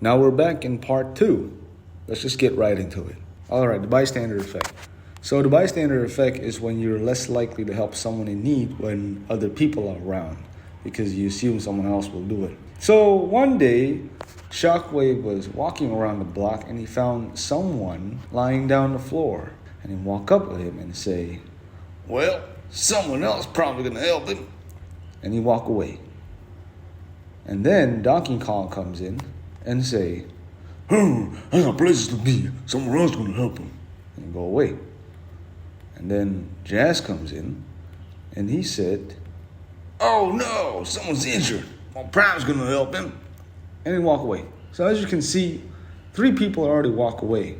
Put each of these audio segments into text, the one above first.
Now we're back in part 2. Let's just get right into it. Alright, the bystander effect. So the bystander effect is when you're less likely to help someone in need when other people are around because you assume someone else will do it. So one day, Shockwave was walking around the block and he found someone lying down on the floor. And he walked up with him and say, "Well, someone else probably gonna help him." And he walk away. And then Donkey Kong comes in and say, "I got places to be. Someone else gonna help him." And go away. And then Jazz comes in and he said, "Oh no, someone's injured. Well, Prime's gonna help him." And he walk away. So as you can see, 3 people already walk away.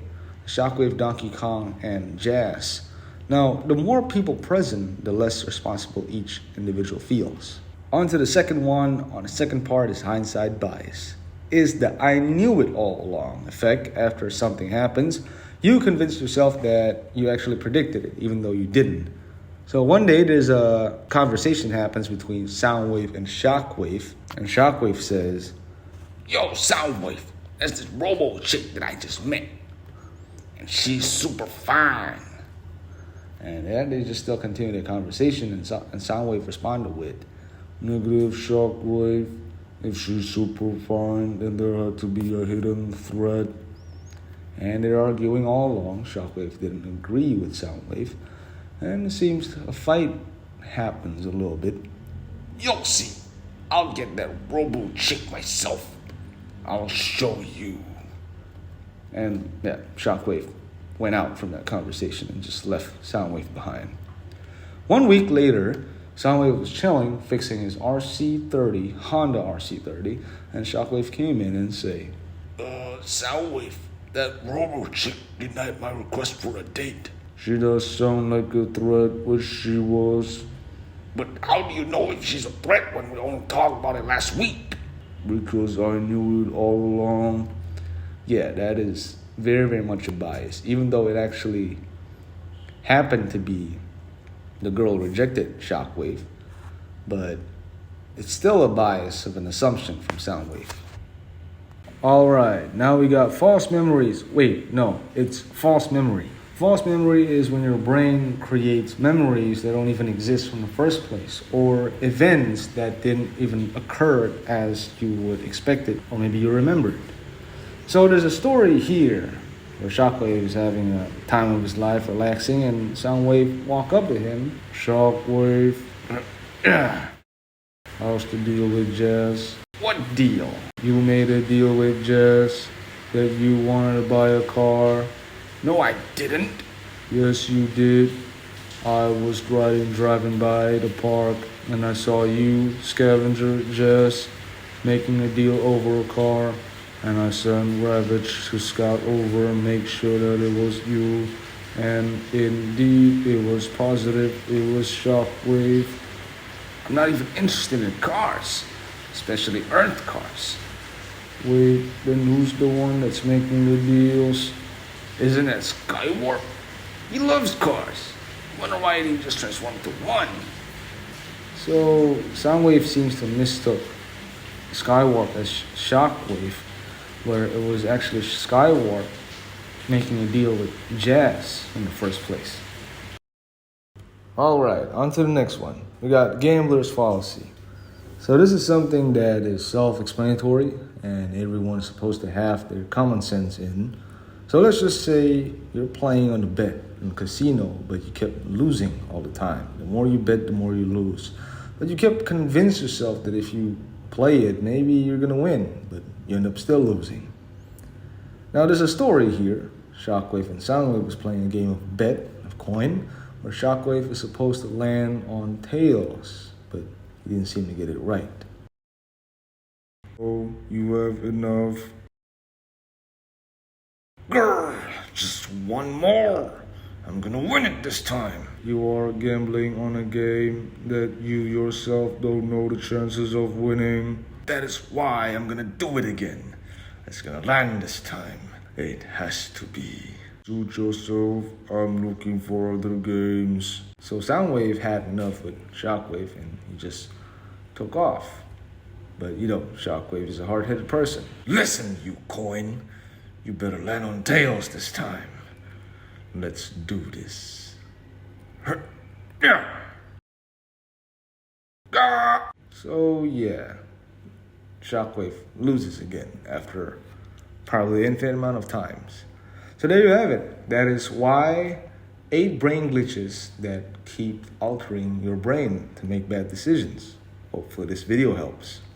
Shockwave, Donkey Kong, and Jazz. Now, the more people present, the less responsible each individual feels. On to the second one. On the second part is hindsight bias. Is the "I knew it all along" effect. After something happens, you convince yourself that you actually predicted it, even though you didn't. So one day there's a conversation happens between Soundwave and Shockwave, and Shockwave says, "Yo, Soundwave, that's this robo chick that I just met. And she's super fine." And then they just still continue the conversation, and Soundwave responded with, "Negative, Shockwave. If she's super fine, then there had to be a hidden threat." And they're arguing all along. Shockwave didn't agree with Soundwave. And it seems a fight happens a little bit. "You'll see. I'll get that robo chick myself. I'll show you." And yeah, Shockwave went out from that conversation and just left Soundwave behind. 1 week later, Soundwave was chilling, fixing his RC30, Honda RC30, and Shockwave came in and say, "Soundwave, that robo chick denied my request for a date." "She does sound like a threat," which she was. "But how do you know if she's a threat when we only talked about it last week?" "Because I knew it all along." Yeah, that is very, very much a bias. Even though it actually happened to be the girl rejected Shockwave, but it's still a bias of an assumption from Soundwave. Alright, now we got false memories. Wait, no, it's false memory. False memory is when your brain creates memories that don't even exist from the first place, or events that didn't even occur as you would expect it, or maybe you remembered. So there's a story here where Shockwave is having a time of his life relaxing, and Soundwave walk up to him. "Shockwave, how's the deal with Jazz?" "What deal?" "You made a deal with Jazz that you wanted to buy a car." "No, I didn't." "Yes, you did. I was driving by the park, and I saw you, Scavenger, Jazz, making a deal over a car. And I sent Ravage to scout over and make sure that it was you. And indeed, it was positive. It was Shockwave. I'm not even interested in cars, especially Earth cars." "Wait, then who's the one that's making the deals?" "Isn't that Skywarp? He loves cars. Wonder why he didn't just transform to one." So Soundwave seems to mistook Skywarp as Shockwave, where it was actually Skywarp making a deal with Jazz in the first place. Alright, on to the next one. We got Gambler's Fallacy. So this is something that is self-explanatory and everyone's supposed to have their common sense in. So let's just say you're playing on a bet in a casino, but you kept losing all the time. The more you bet, the more you lose. But you kept convincing yourself that if you play it, maybe you're gonna win, but you end up still losing. Now there's a story here. Shockwave and Soundwave was playing a game of bet, of coin, where Shockwave is supposed to land on tails, but he didn't seem to get it right. "Oh, you have enough." "Grr, just one more. I'm gonna win it this time." "You are gambling on a game that you yourself don't know the chances of winning." "That is why I'm gonna do it again. It's gonna land this time. It has to be." "Suit yourself. I'm looking for other games." So Soundwave had enough with Shockwave and he just took off. But you know, Shockwave is a hard-headed person. Listen, you coin. You better land on tails this time. Let's do this. So yeah, Shockwave loses again after probably an infinite amount of times. So there you have it. That is why 8 brain glitches that keep altering your brain to make bad decisions. Hopefully this video helps.